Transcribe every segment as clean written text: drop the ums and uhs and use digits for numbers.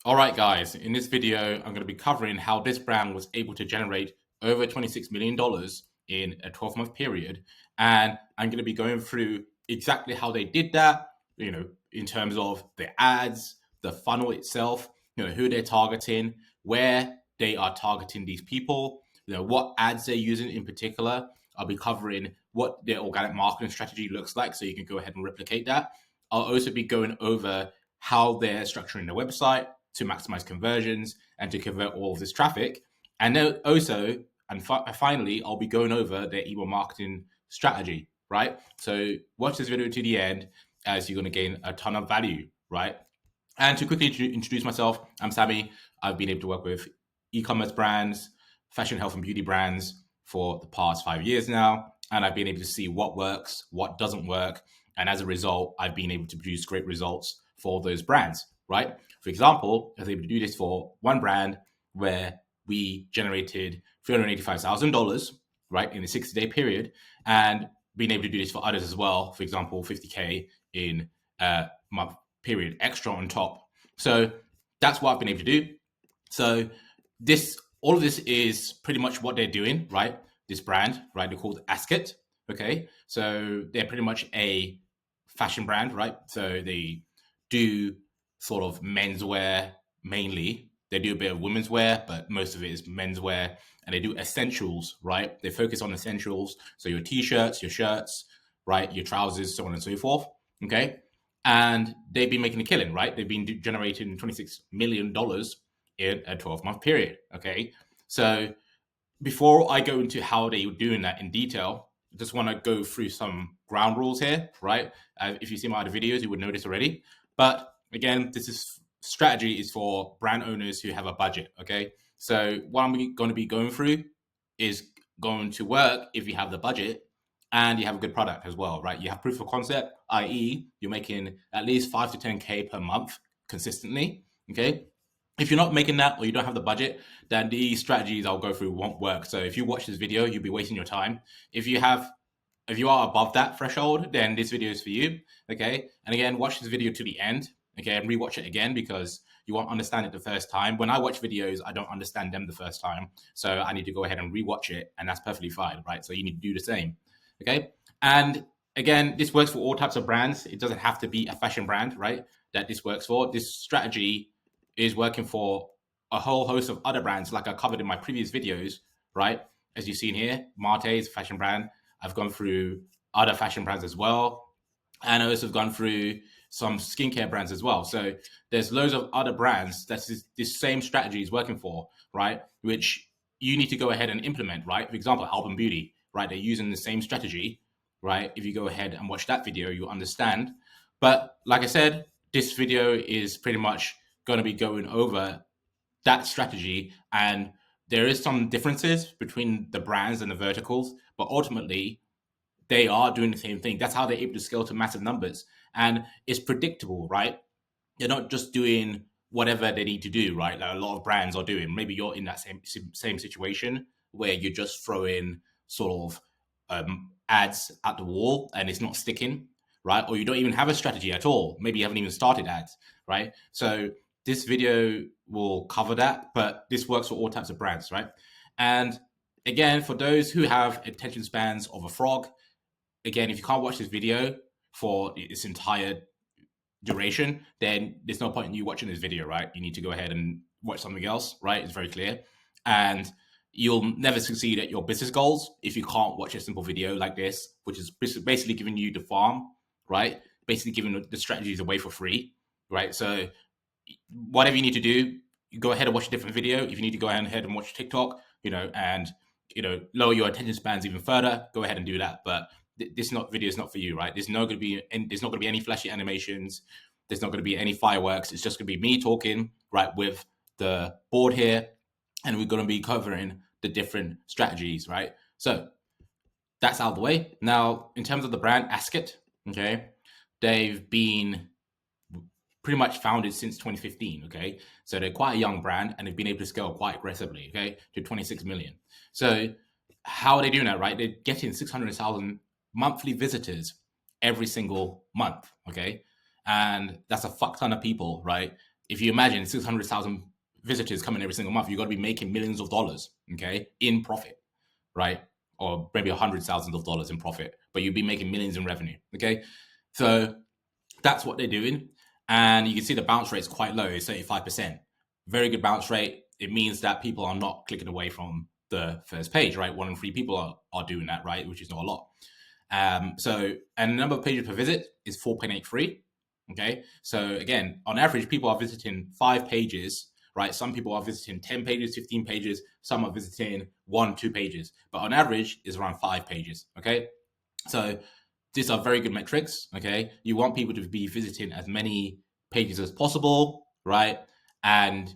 All right, guys, in this video, I'm going to be covering how this brand was able to generate over $26 million in a 12-month period. And I'm going to be going through exactly how they did that, in terms of the ads, the funnel itself, who they're targeting, where they are targeting these people, what ads they're using in particular. I'll be covering what their organic marketing strategy looks like so you can go ahead and replicate that. I'll also be going over how they're structuring their website to maximize conversions and to convert all of this traffic. And then also, and finally, I'll be going over their email marketing strategy, right? So watch this video to the end as you're going to gain a ton of value, right? And to quickly introduce myself, I'm Sammy. I've been able to work with e-commerce brands, fashion, health, and beauty brands for the past 5 years now. And I've been able to see what works, what doesn't work. And as a result, I've been able to produce great results for those brands, right? For example, I was able to do this for one brand where we generated $385,000, right, in a 60-day period, and being able to do this for others as well. For example, 50K in a month period, extra on top. So that's what I've been able to do. So all of this is pretty much what they're doing, right? This brand, right? They're called Asket. Okay, so they're pretty much a fashion brand, right? So they do sort of menswear mainly. They do a bit of women's wear, but most of it is menswear. And they do essentials, right? They focus on essentials. So your t-shirts, your shirts, right? Your trousers, so on and so forth. Okay. And they've been making a killing, right? They've been generating $26 million in a 12-month period. Okay. So before I go into how they were doing that in detail, I just want to go through some ground rules here, right? If you see my other videos, you would know this already. But again, strategy is for brand owners who have a budget, okay? So what I'm going to be going through is going to work if you have the budget and you have a good product as well, right? You have proof of concept, i.e. you're making at least 5 to 10K per month consistently, okay? If you're not making that or you don't have the budget, then these strategies I'll go through won't work. So if you watch this video, you'll be wasting your time. If you are above that threshold, then this video is for you, okay? And again, watch this video to the end, okay, and rewatch it again because you won't understand it the first time. When I watch videos, I don't understand them the first time. So I need to go ahead and rewatch it, and that's perfectly fine, right? So you need to do the same, okay? And again, this works for all types of brands. It doesn't have to be a fashion brand, right, that this works for. This strategy is working for a whole host of other brands, like I covered in my previous videos, right? As you've seen here, Marte is a fashion brand. I've gone through other fashion brands as well. And I also have gone through some skincare brands as well. So there's loads of other brands that this same strategy is working for, right? Which you need to go ahead and implement, right? For example, Alban Beauty, right? They're using the same strategy, right? If you go ahead and watch that video, you'll understand. But like I said, this video is pretty much going to be going over that strategy, and there is some differences between the brands and the verticals, but ultimately they are doing the same thing. That's how they're able to scale to massive numbers, and it's predictable, right? They're not just doing whatever they need to do, right? Like a lot of brands are doing. Maybe you're in that same situation where you're just throwing sort of ads at the wall and it's not sticking, right? Or you don't even have a strategy at all. Maybe you haven't even started ads, right? So this video will cover that, but this works for all types of brands, right? And again, for those who have attention spans of a frog, again, if you can't watch this video for its entire duration, then there's no point in you watching this video, right? You need to go ahead and watch something else, right? It's very clear. And you'll never succeed at your business goals if you can't watch a simple video like this, which is basically giving you the farm, right? Basically giving the strategies away for free, right? So whatever you need to do, you go ahead and watch a different video. If you need to go ahead and watch TikTok, and lower your attention spans even further, go ahead and do that. But this video is not for you, right? There's not going to be any flashy animations. There's not going to be any fireworks. It's just going to be me talking, right, with the board here, and we're going to be covering the different strategies, right? So that's out of the way. Now, in terms of the brand Asket, okay, they've been pretty much founded since 2015, okay? So they're quite a young brand and they've been able to scale quite aggressively, okay, to 26 million. So how are they doing that, right? They're getting 600,000 monthly visitors every single month, okay? And that's a fuck ton of people, right? if you imagine 600,000 visitors coming every single month, you've got to be making millions of dollars, okay, in profit, right? Or maybe $100,000 in profit, but you'd be making millions in revenue, okay? So that's what they're doing. And you can see the bounce rate is quite low, it's 35%. Very good bounce rate. It means that people are not clicking away from the first page, right? 1 in 3 people are doing that, right? Which is not a lot. And the number of pages per visit is 4.83. Okay. So again, on average, people are visiting 5 pages, right? Some people are visiting 10 pages, 15 pages. Some are visiting 1, 2 pages, but on average is around 5 pages. Okay. So these are very good metrics. Okay. You want people to be visiting as many pages as possible, right? And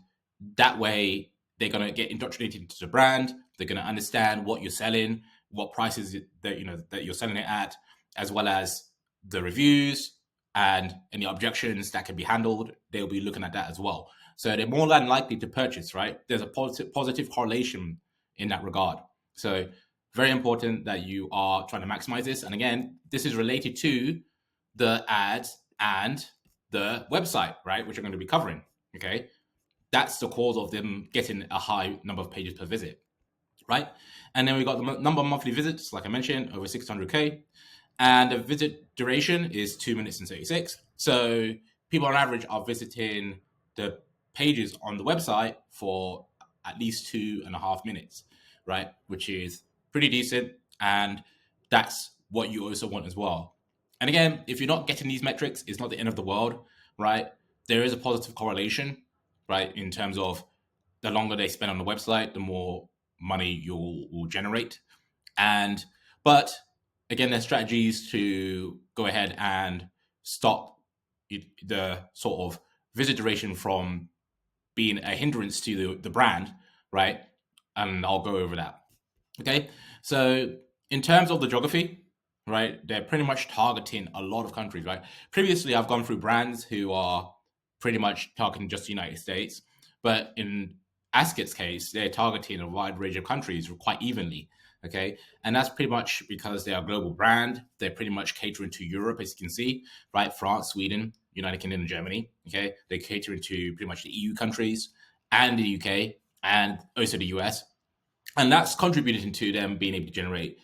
that way they're going to get indoctrinated into the brand. They're going to understand what you're selling, what prices that you're selling it at, as well as the reviews and any objections that can be handled. They'll be looking at that as well. So they're more than likely to purchase, right? There's a positive correlation in that regard. So very important that you are trying to maximize this. And again, this is related to the ads and the website, right? Which I'm going to be covering. Okay. That's the cause of them getting a high number of pages per visit, right? And then we got the number of monthly visits, like I mentioned, over 600K. And the visit duration is 2 minutes and 36. So people on average are visiting the pages on the website for at least 2.5 minutes, right? Which is pretty decent. And that's what you also want as well. And again, if you're not getting these metrics, it's not the end of the world, right? There is a positive correlation, right? In terms of the longer they spend on the website, the more money you'll generate. But again, there's strategies to go ahead and stop the sort of visit duration from being a hindrance to the brand, right? And I'll go over that. Okay. So in terms of the geography, right, they're pretty much targeting a lot of countries, right? Previously, I've gone through brands who are pretty much targeting just the United States, but in Asket's case, they're targeting a wide range of countries quite evenly. Okay. And that's pretty much because they are a global brand. They're pretty much catering to Europe, as you can see, right? France, Sweden, United Kingdom, and Germany. Okay. They're catering to pretty much the EU countries and the UK and also the US. And that's contributing to them being able to generate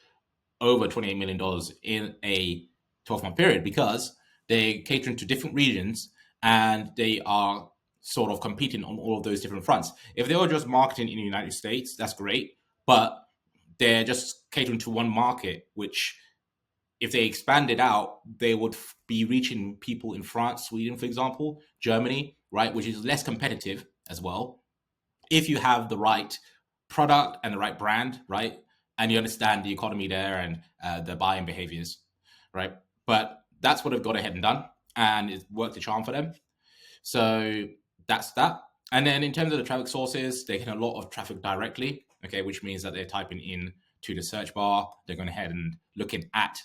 over $28 million in a 12-month period because they're catering to different regions and they are sort of competing on all of those different fronts. If they were just marketing in the United States, that's great, but they're just catering to one market, which if they expanded out, they would be reaching people in France, Sweden, for example, Germany, right, which is less competitive as well. If you have the right product and the right brand, right, and you understand the economy there and the buying behaviors, right? But that's what they've got ahead and done, and it's worked the charm for them. So that's that. And then in terms of the traffic sources, they're getting a lot of traffic directly, okay, which means that they're typing in to the search bar. They're going ahead and looking at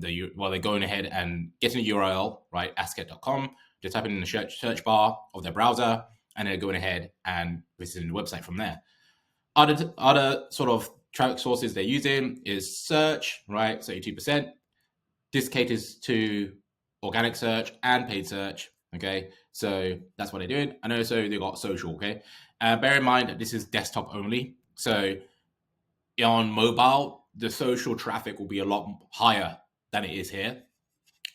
they're going ahead and getting a URL, right, asket.com. They're typing in the search bar of their browser, and they're going ahead and visiting the website from there. Other sort of traffic sources they're using is search, right, 32%. This caters to organic search and paid search, okay? So that's what they're doing. And also they got social, okay? Bear in mind that this is desktop only. So on mobile, the social traffic will be a lot higher than it is here,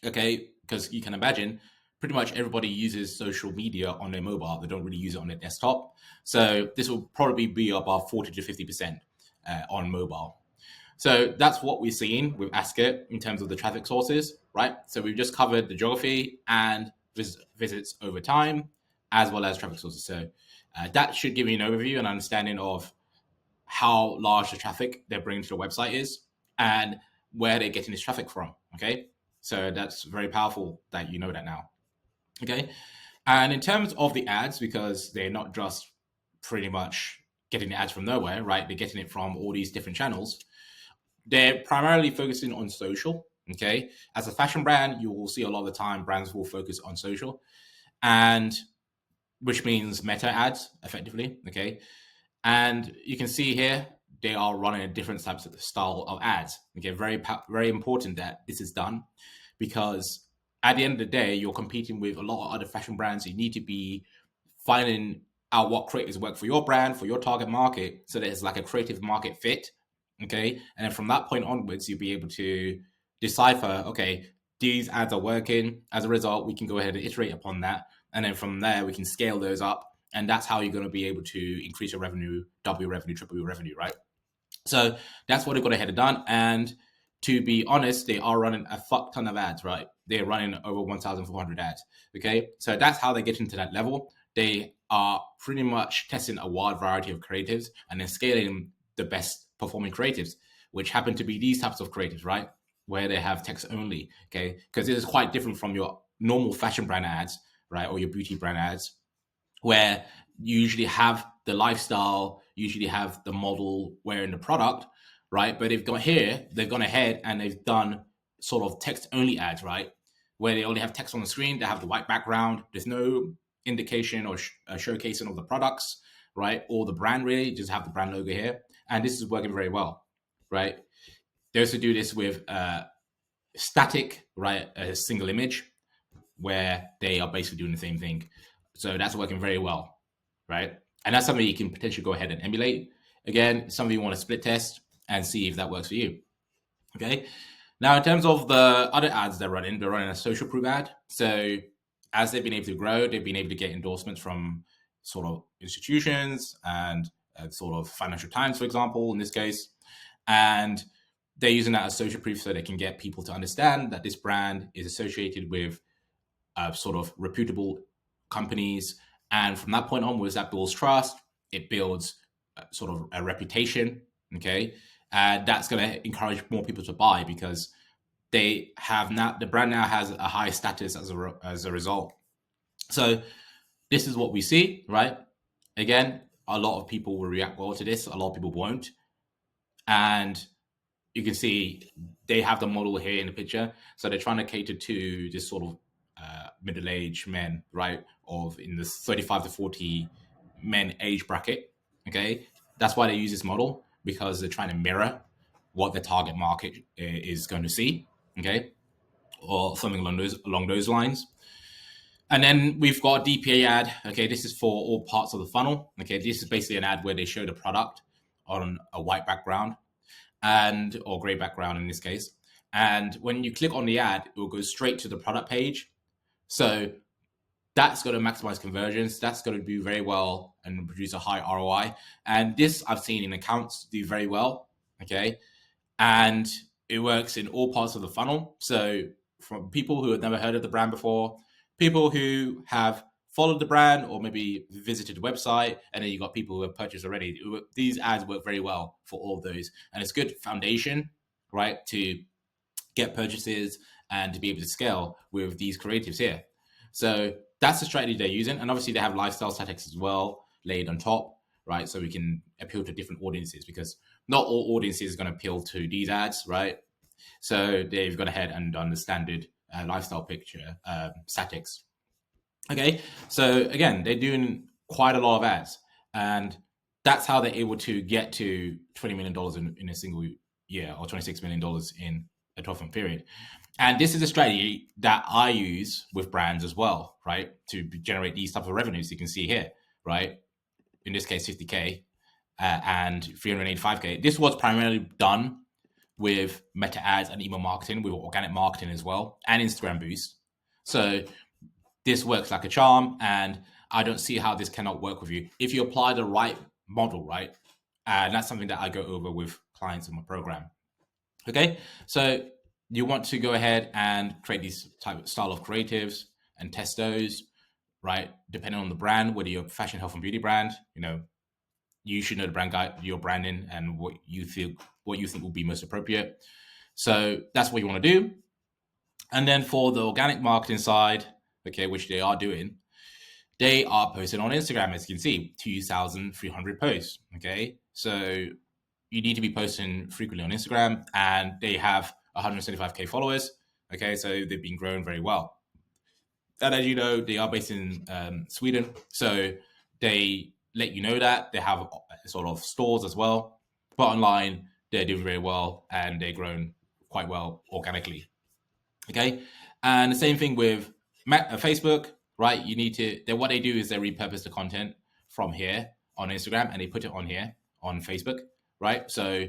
okay? Because you can imagine pretty much everybody uses social media on their mobile. They don't really use it on their desktop. So this will probably be about 40 to 50% on mobile. So that's what we're seeing with Asket in terms of the traffic sources, right? So we've just covered the geography and visits over time, as well as traffic sources. So that should give you an overview and understanding of how large the traffic they're bringing to the website is and where they're getting this traffic from, okay? So that's very powerful that you know that now, okay? And in terms of the ads, because they're not just pretty much getting the ads from nowhere, right? They're getting it from all these different channels. They're primarily focusing on social, okay? As a fashion brand, you will see a lot of the time brands will focus on social, and which means meta ads, effectively, okay? And you can see here, they are running a different types of style of ads, okay? Very important that this is done because at the end of the day, you're competing with a lot of other fashion brands. You need to be finding out what creatives work for your brand, for your target market, so that it's like a creative market fit. Okay. And then from that point onwards, you'll be able to decipher, okay, these ads are working. As a result, we can go ahead and iterate upon that. And then from there, we can scale those up. And that's how you're going to be able to increase your revenue, double your revenue, triple your revenue, right? So that's what they've got ahead and done. And to be honest, they are running a fuck ton of ads, right? They're running over 1,400 ads. Okay. So that's how they get into that level. They are pretty much testing a wide variety of creatives and then scaling the best performing creatives, which happen to be these types of creatives, right? Where they have text only. Okay. Because it is quite different from your normal fashion brand ads, right? Or your beauty brand ads, where you usually have the lifestyle, usually have the model wearing the product, right? But they've gone ahead and they've done sort of text only ads, right? Where they only have text on the screen, they have the white background, there's no indication or showcasing of the products, right? Or the brand, really, just have the brand logo here. And this is working very well, right? They also do this with static, right? A single image where they are basically doing the same thing. So that's working very well, right? And that's something you can potentially go ahead and emulate. Again, something you want to split test and see if that works for you. Okay. Now, in terms of the other ads they're running a social proof ad. So as they've been able to grow, they've been able to get endorsements from sort of institutions and sort of Financial Times, for example, in this case. And they're using that as social proof so they can get people to understand that this brand is associated with sort of reputable companies. And from that point onwards, that builds trust. It builds sort of a reputation. Okay. That's going to encourage more people to buy because they have now, the brand now has a high status as a result. So this is what we see, right? Again, a lot of people will react well to this. A lot of people won't. And you can see they have the model here in the picture. So they're trying to cater to this sort of middle-aged men, right? Of in the 35 to 40 men age bracket. Okay. That's why they use this model, because they're trying to mirror what the target market is going to see. Okay. Or something along those lines. And then we've got a DPA ad. Okay. This is for all parts of the funnel. Okay. This is basically an ad where they show the product on a white background or gray background in this case. And when you click on the ad, it will go straight to the product page. So that's going to maximize conversions. That's going to do very well and produce a high ROI. And this I've seen in accounts do very well. Okay. And it works in all parts of the funnel. So from people who have never heard of the brand before, people who have followed the brand or maybe visited the website, and then you got people who have purchased already. These ads work very well for all of those. And it's good foundation, right, to get purchases and to be able to scale with these creatives here. So that's the strategy they're using. And obviously they have lifestyle statistics as well laid on top, right? So we can appeal to different audiences, because not all audiences are going to appeal to these ads, right? So they've gone ahead and done the standard lifestyle picture statics. Okay, so again, they're doing quite a lot of ads, and that's how they're able to get to $20 million in a single year, or $26 million in a 12-month period. And this is a strategy that I use with brands as well, right? To generate these types of revenues you can see here, right? In this case, 50K and 385K. This was primarily done with meta ads and email marketing, with organic marketing as well, and Instagram boost. So this works like a charm, and I don't see how this cannot work with you if you apply the right model, right? And that's something that I go over with clients in my program. Okay, so you want to go ahead and create these type of style of creatives and test those, right? Depending on the brand, whether you're a fashion, health, and beauty brand, you should know the brand guide, your branding, and what you think will be most appropriate. So that's what you want to do. And then for the organic marketing side, okay, which they are doing, they are posting on Instagram, as you can see, 2,300 posts. Okay, so you need to be posting frequently on Instagram, and they have 175K followers. Okay, so they've been growing very well. And as you know, they are based in Sweden, so they let you know that they have sort of stores as well. But online, they're doing very well, and they're growing quite well organically. Okay, and the same thing with Facebook. right? You need to, then what they do is they repurpose the content from here on Instagram and they put it on here on Facebook, right? So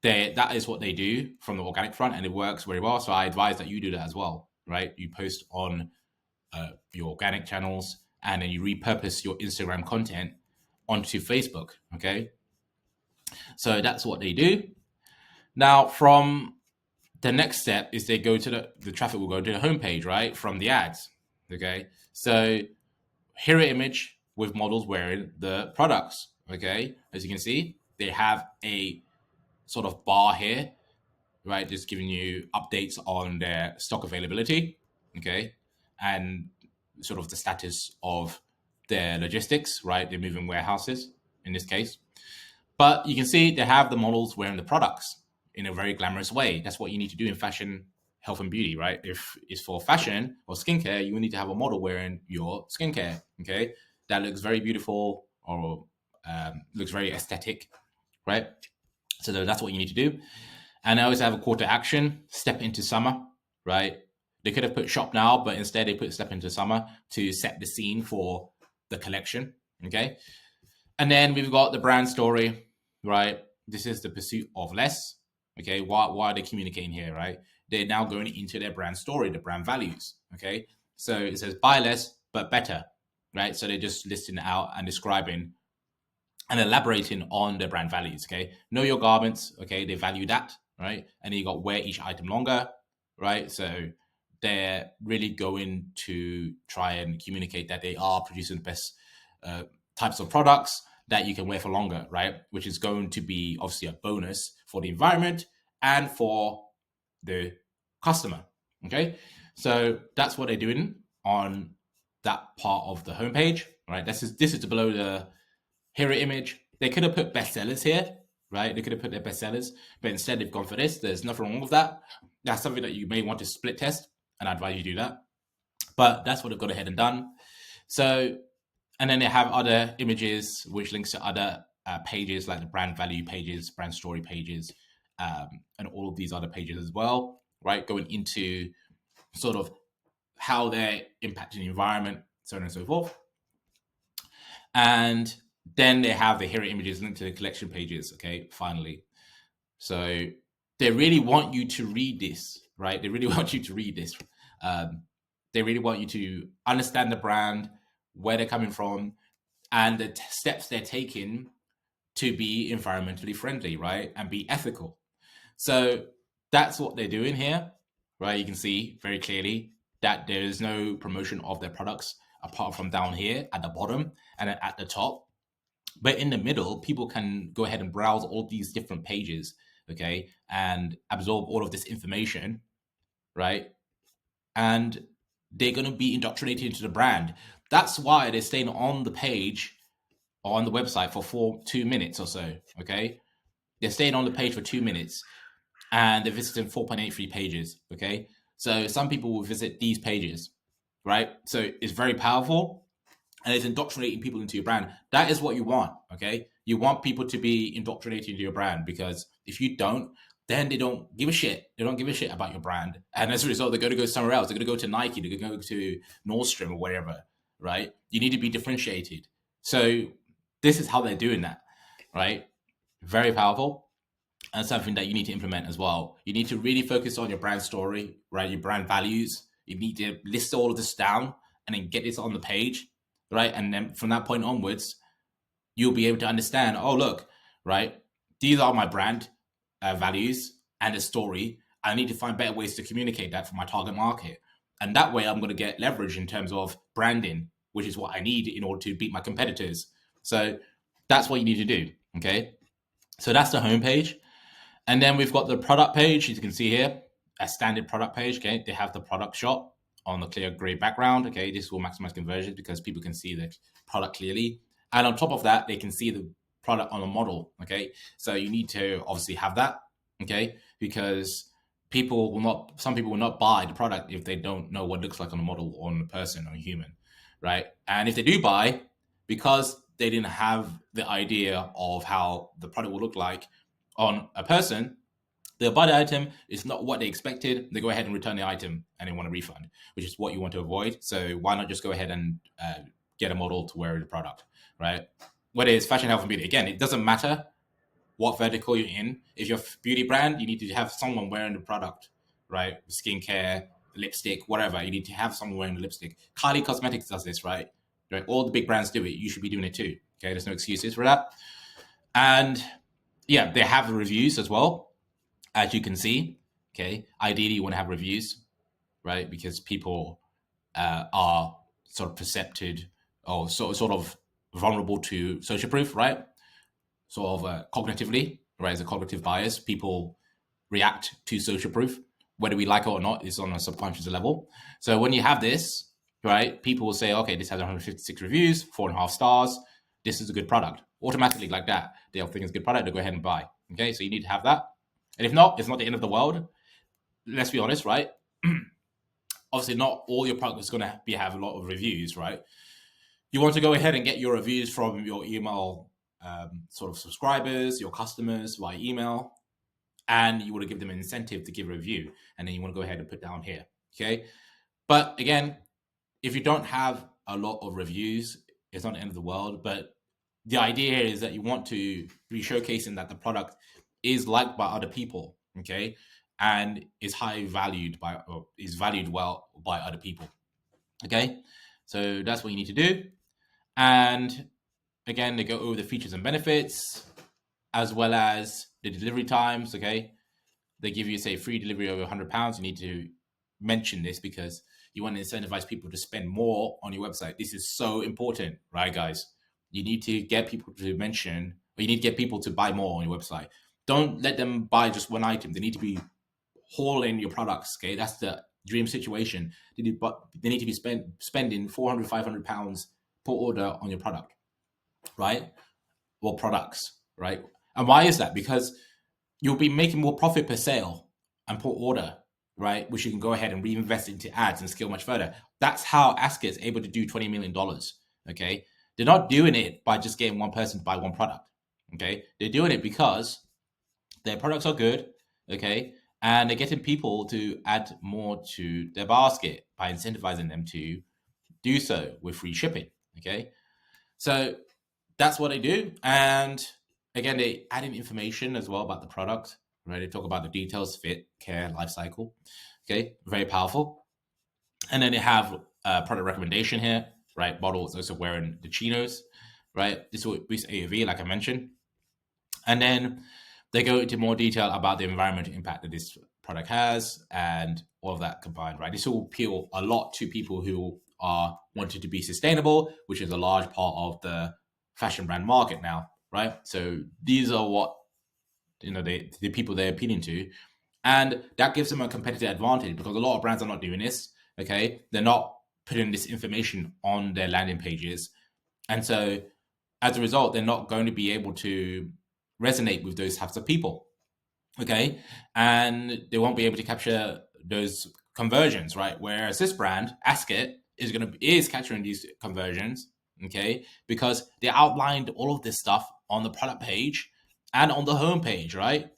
that is what they do from the organic front, and it works very well. So I advise that you do that as well, right? You post on your organic channels and then you repurpose your Instagram content onto Facebook, okay? So that's what they do. Now, from the next step is they go to the traffic will go to the homepage, right? From the ads, okay? So here an image with models wearing the products, okay? As you can see, they have a sort of bar here, right? Just giving you updates on their stock availability, okay? And sort of the status of their logistics, right? They're moving warehouses in this case. But you can see they have the models wearing the products in a very glamorous way. That's what you need to do in fashion, health, and beauty, right? If it's for fashion or skincare, you need to have a model wearing your skincare, okay? That looks very beautiful or looks very aesthetic, right? So that's what you need to do. And I always have a call to action, step into summer, right? They could have put shop now, but instead they put step into summer to set the scene for the collection, okay? And then we've got the brand story, right? This is the pursuit of less, okay? Why are they communicating here, right? They're now going into their brand story, the brand values, okay? So it says buy less, but better, right? So they're just listing it out and describing and elaborating on their brand values, okay? Know your garments, okay? They value that, right? And then you got wear each item longer, right? So they're really going to try and communicate that they are producing the best types of products that you can wear for longer, right? Which is going to be obviously a bonus for the environment and for the customer, okay? So that's what they're doing on that part of the homepage, right? This is below the hero image. They could have put bestsellers here, right? They could have put their bestsellers, but instead they've gone for this. There's nothing wrong with that. That's something that you may want to split test, and I advise you do that. But that's what they've gone ahead and done. So, and then they have other images which links to other pages like the brand value pages, brand story pages, and all of these other pages as well, right? Going into sort of how they're impacting the environment, so on and so forth. And then they have the hero images linked to the collection pages, okay, finally. So they really want you to read this, right? They really want you to read this. They really want you to understand the brand, where they're coming from, and the steps they're taking to be environmentally friendly, right? And be ethical. So that's what they're doing here, right? You can see very clearly that there is no promotion of their products apart from down here at the bottom and then at the top. But in the middle, people can go ahead and browse all these different pages, okay, and absorb all of this information, right? And they're going to be indoctrinated into the brand. That's why they're staying on the page, on the website for 2 minutes or so, okay? They're staying on the page for 2 minutes and they're visiting 4.83 pages, okay? So some people will visit these pages, right? So it's very powerful and it's indoctrinating people into your brand. That is what you want, okay? You want people to be indoctrinated into your brand, because if you don't, then they don't give a shit. They don't give a shit about your brand. And as a result, they're going to go somewhere else. They're going to go to Nike. They're going to go to Nordstrom or whatever, right? You need to be differentiated. So this is how they're doing that, right? Very powerful. And something that you need to implement as well. You need to really focus on your brand story, right? Your brand values. You need to list all of this down and then get this on the page, right? And then from that point onwards, you'll be able to understand, oh, look, right? These are my brand values and a story. I need to find better ways to communicate that for my target market. And that way I'm going to get leverage in terms of branding, which is what I need in order to beat my competitors. So that's what you need to do, okay? So that's the homepage. And then we've got the product page, as you can see here, a standard product page, okay? They have the product shot on the clear gray background, okay? This will maximize conversions because people can see the product clearly. And on top of that, they can see the product on a model, okay? So you need to obviously have that, okay? Because some people will not buy the product if they don't know what it looks like on a model or on a person or a human, right? And if they do buy, because they didn't have the idea of how the product will look like on a person, They buy the item, it's not what they expected, they go ahead and return the item and they want a refund, which is what you want to avoid. So why not just go ahead and get a model to wear the product, right? Whether it's fashion, health, and beauty, again, it doesn't matter what vertical you're in. If you're a beauty brand, you need to have someone wearing the product, right? Skincare, lipstick, whatever. You need to have someone wearing the lipstick. Kylie Cosmetics does this, right? All the big brands do it. You should be doing it too. Okay, there's no excuses for that. And yeah, they have the reviews as well, as you can see. Okay, ideally you want to have reviews, right? Because people are sort of percepted or sort of vulnerable to social proof, right? Sort of cognitively, right? As a cognitive bias, people react to social proof, whether we like it or not, is on a subconscious level. So when you have this, right, people will say, okay, this has 156 reviews, 4.5 stars. This is a good product. Automatically, like that, they'll think it's a good product, they'll go ahead and buy. Okay, so you need to have that. And if not, it's not the end of the world. Let's be honest, right? Obviously, not all your product is going to have a lot of reviews, right? You want to go ahead and get your reviews from your email sort of subscribers, your customers via email, and you want to give them an incentive to give a review, and then you want to go ahead and put down here, okay? But again, if you don't have a lot of reviews, it's not the end of the world, but the idea is that you want to be showcasing that the product is liked by other people, okay? And is valued well by other people, okay? So that's what you need to do. And again, they go over the features and benefits, as well as the delivery times, okay? They give you, say, free delivery over £100. You need to mention this because you want to incentivize people to spend more on your website. This is so important, right, guys? You need to get people to mention, or you need to get people to buy more on your website. Don't let them buy just one item. They need to be hauling your products, okay? That's the dream situation. They need to be spending £400, £500 per order on your product, right? Or products, right? And why is that? Because you'll be making more profit per sale and per order, right? Which you can go ahead and reinvest into ads and scale much further. That's how Askit is able to do $20 million, okay? They're not doing it by just getting one person to buy one product, okay? They're doing it because their products are good, okay? And they're getting people to add more to their basket by incentivizing them to do so with free shipping, okay? So that's what they do. And again, they add in information as well about the product, right? They talk about the details, fit, care, life cycle. Okay, very powerful. And then they have a product recommendation here, right? Model is also wearing the chinos, right? This will boost AOV, like I mentioned. And then they go into more detail about the environmental impact that this product has and all of that combined, right? This will appeal a lot to people who are wanting to be sustainable, which is a large part of the fashion brand market now, right? So these are what, the people they're appealing to. And that gives them a competitive advantage because a lot of brands are not doing this, okay? They're not putting this information on their landing pages. And so as a result, they're not going to be able to resonate with those types of people, okay? And they won't be able to capture those conversions, right? Whereas this brand, Askit, is capturing these conversions, okay? Because they outlined all of this stuff on the product page and on the home page, right?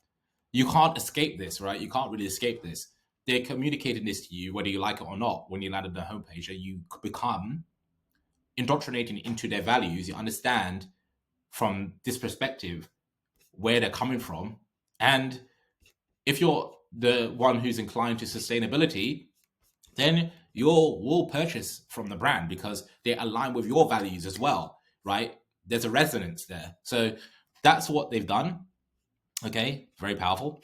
You can't escape this, right? You can't really escape this. They're communicating this to you, whether you like it or not, when you land on the homepage, that you become indoctrinating into their values. You understand from this perspective where they're coming from. And if you're the one who's inclined to sustainability, then you will purchase from the brand because they align with your values as well, right? There's a resonance there. So that's what they've done. Okay, very powerful.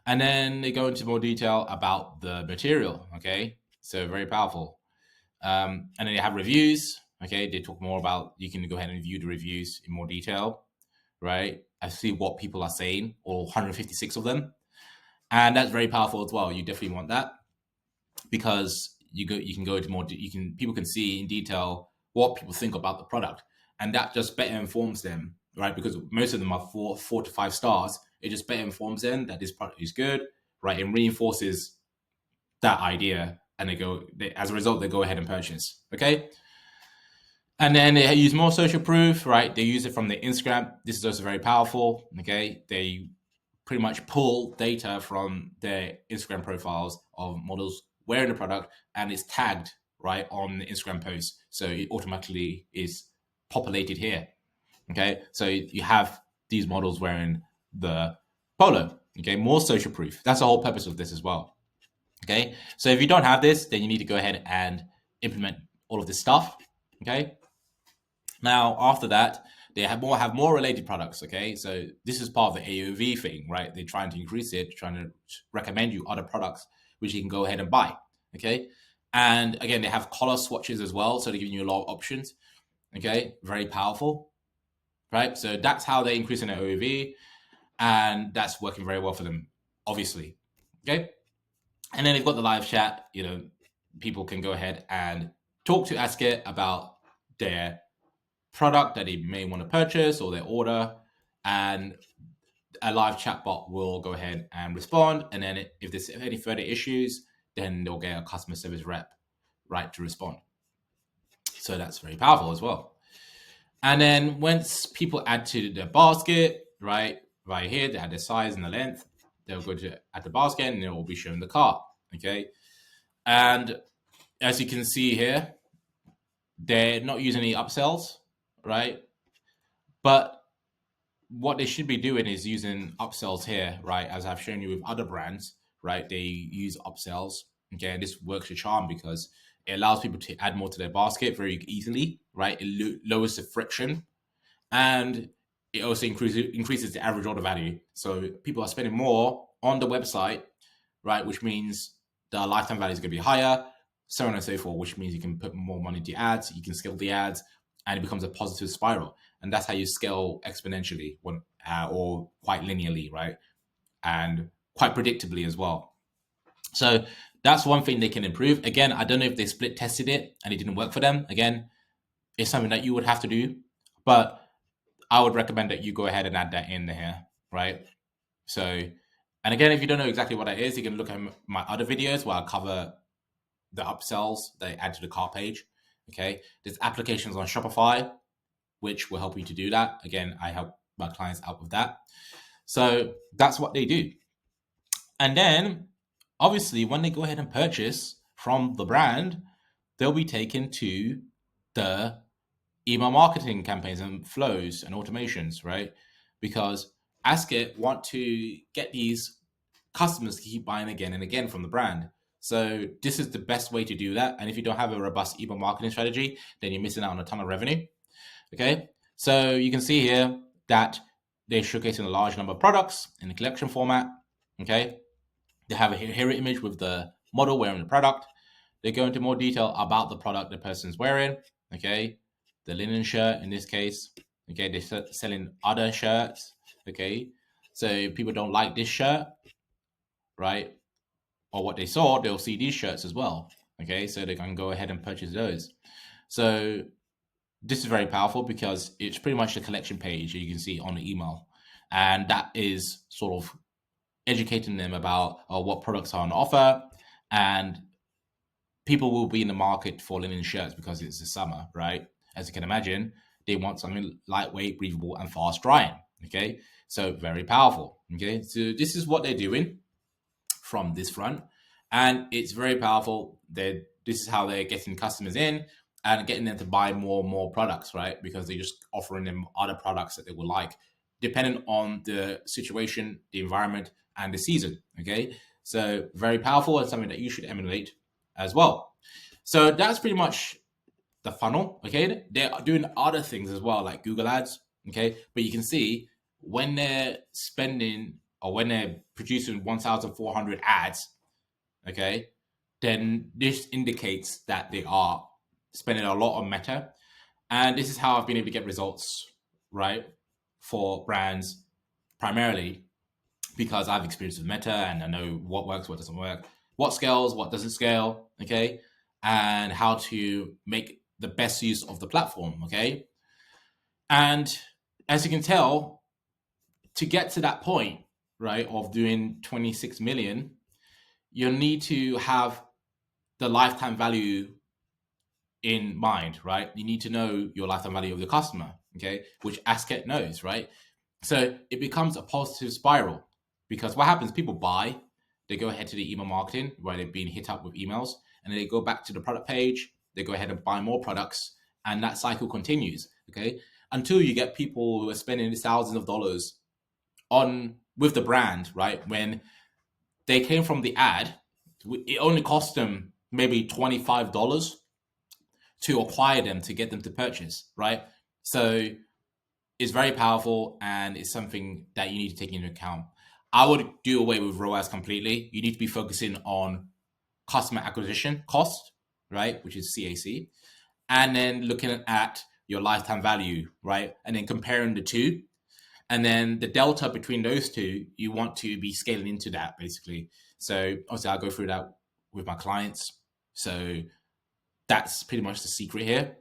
And then they go into more detail about the material. Okay, so very powerful. And then they have reviews. Okay, they talk more about, you can go ahead and view the reviews in more detail, right? I see what people are saying, all 156 of them. And that's very powerful as well. You definitely want that because you can go into more, people can see in detail what people think about the product. And that just better informs them, right? Because most of them are 4 to 5 stars. It just better informs them that this product is good, right? It reinforces that idea, and as a result, they go ahead and purchase. Okay. And then they use more social proof, right? They use it from the Instagram. This is also very powerful. Okay. They pretty much pull data from their Instagram profiles of models wearing the product, and it's tagged right on the Instagram post, so it automatically is populated here. Okay, so you have these models wearing the polo. Okay, more social proof. That's the whole purpose of this as well. Okay, so if you don't have this, then you need to go ahead and implement all of this stuff. Okay, now after that, they have more related products. Okay, so this is part of the AOV thing, right? They're trying to increase it, trying to recommend you other products which you can go ahead and buy. Okay, and again, they have color swatches as well, so they're giving you a lot of options. Okay, very powerful, right? So that's how they're increasing their AOV, and that's working very well for them, obviously. Okay, and then they've got the live chat. You know, people can go ahead and talk to Askit about their product that they may want to purchase or their order, and a live chatbot will go ahead and respond. And then if there's any further issues, then they'll get a customer service rep right to respond. So that's very powerful as well. And then once people add to the basket, right here, they add the size and the length, they'll go to add the basket and it will be shown the cart. Okay. And as you can see here, they're not using any upsells, right? But what they should be doing is using upsells here, right? As I've shown you with other brands, right? They use upsells. Okay, and this works a charm because it allows people to add more to their basket very easily, right? It lowers the friction, and it also increases the average order value. So people are spending more on the website, right? Which means the lifetime value is going to be higher, so on and so forth, which means you can put more money into ads, you can scale the ads, and it becomes a positive spiral. And that's how you scale exponentially or quite linearly, right? And quite predictably as well. So that's one thing they can improve. Again, I don't know if they split tested it and it didn't work for them. Again, it's something that you would have to do, but I would recommend that you go ahead and add that in there, right? So, and again, if you don't know exactly what that is, you can look at my other videos where I cover the upsells they add to the cart page. Okay, there's applications on Shopify, which will help you to do that. Again, I help my clients out with that. So that's what they do. And then, obviously, when they go ahead and purchase from the brand, they'll be taken to the email marketing campaigns and flows and automations, right? Because Askit want to get these customers to keep buying again and again from the brand. So this is the best way to do that. And if you don't have a robust email marketing strategy, then you're missing out on a ton of revenue. Okay, so you can see here that they're showcasing a large number of products in the collection format. Okay, they have a hero image with the model wearing the product. They go into more detail about the product the person's wearing. Okay, the linen shirt in this case. Okay, they're selling other shirts. Okay, so if people don't like this shirt, right, or what they saw, they'll see these shirts as well. Okay, so they can go ahead and purchase those. So this is very powerful because it's pretty much the collection page you can see on the email. And that is sort of educating them about what products are on offer. And people will be in the market for linen shirts because it's the summer, right? As you can imagine, they want something lightweight, breathable, and fast drying. Okay, so very powerful. Okay, so this is what they're doing from this front, and it's very powerful. This is how they're getting customers in and getting them to buy more and more products, right? Because they're just offering them other products that they would like, depending on the situation, the environment, and the season. Okay, so very powerful and something that you should emulate as well. So that's pretty much the funnel. Okay, they're doing other things as well, like Google Ads. Okay, but you can see when they're spending or when they're producing 1,400 ads, okay, then this indicates that they are spending a lot on Meta. And this is how I've been able to get results, right, for brands, primarily because I've experienced with Meta and I know what works, what doesn't work, what scales, what doesn't scale, okay, and how to make the best use of the platform, okay? And as you can tell, to get to that point, right, of doing 26 million, you'll need to have the lifetime value in mind, right? You need to know your lifetime value of the customer, okay, which Askit knows, right? So it becomes a positive spiral. Because what happens, people buy, they go ahead to the email marketing where they've been hit up with emails, and then they go back to the product page, they go ahead and buy more products, and that cycle continues, okay? Until you get people who are spending thousands of dollars on with the brand, right? When they came from the ad, it only cost them maybe $25 to acquire them, to get them to purchase, right? So it's very powerful, and it's something that you need to take into account. I would do away with ROAS completely. You need to be focusing on customer acquisition cost, right, which is CAC, and then looking at your lifetime value, right, and then comparing the two. And then the delta between those two, you want to be scaling into that, basically. So obviously I'll go through that with my clients. So that's pretty much the secret here.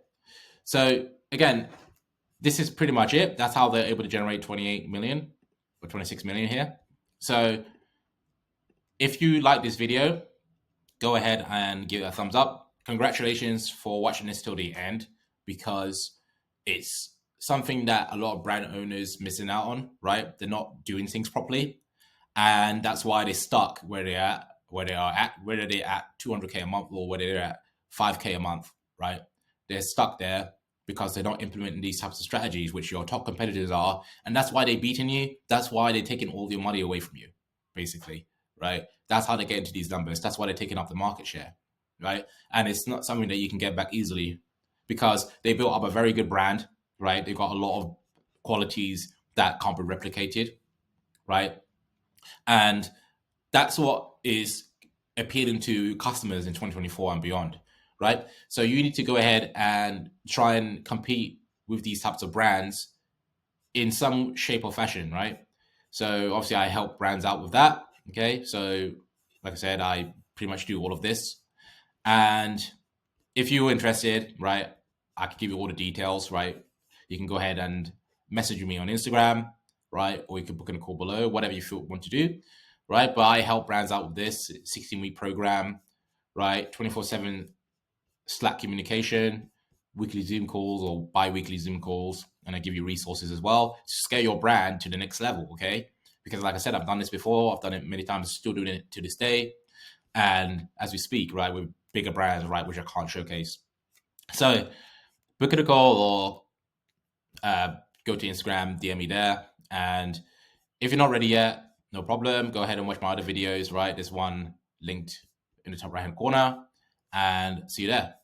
So again, this is pretty much it. That's how they're able to generate 28 million or 26 million here. So if you like this video, go ahead and give it a thumbs up. Congratulations for watching this till the end, because it's something that a lot of brand owners missing out on, right? They're not doing things properly, and that's why they're stuck where they are at, whether they're at 200K a month or whether they're at 5K a month, right? They're stuck there because they're not implementing these types of strategies, which your top competitors are, and that's why they're beating you. That's why they're taking all your money away from you, basically, right? That's how they get into these numbers. That's why they're taking up the market share, right? And it's not something that you can get back easily, because they built up a very good brand, right? They've got a lot of qualities that can't be replicated, right? And that's what is appealing to customers in 2024 and beyond, right? So you need to go ahead and try and compete with these types of brands in some shape or fashion, right? So obviously I help brands out with that, okay? So like I said, I pretty much do all of this. And if you're interested, right, I can give you all the details, right? You can go ahead and message me on Instagram, right? Or you can book in a call below, whatever you want to do, right? But I help brands out with this 16-week program, right? 24/7 Slack communication, weekly Zoom calls or bi-weekly Zoom calls, and I give you resources as well to scale your brand to the next level, okay? Because like I said, I've done this before, I've done it many times, still doing it to this day. And as we speak, right, with bigger brands, right, which I can't showcase. So book a call or go to Instagram, DM me there. And if you're not ready yet, no problem. Go ahead and watch my other videos, right? There's one linked in the top right-hand corner, and see you there.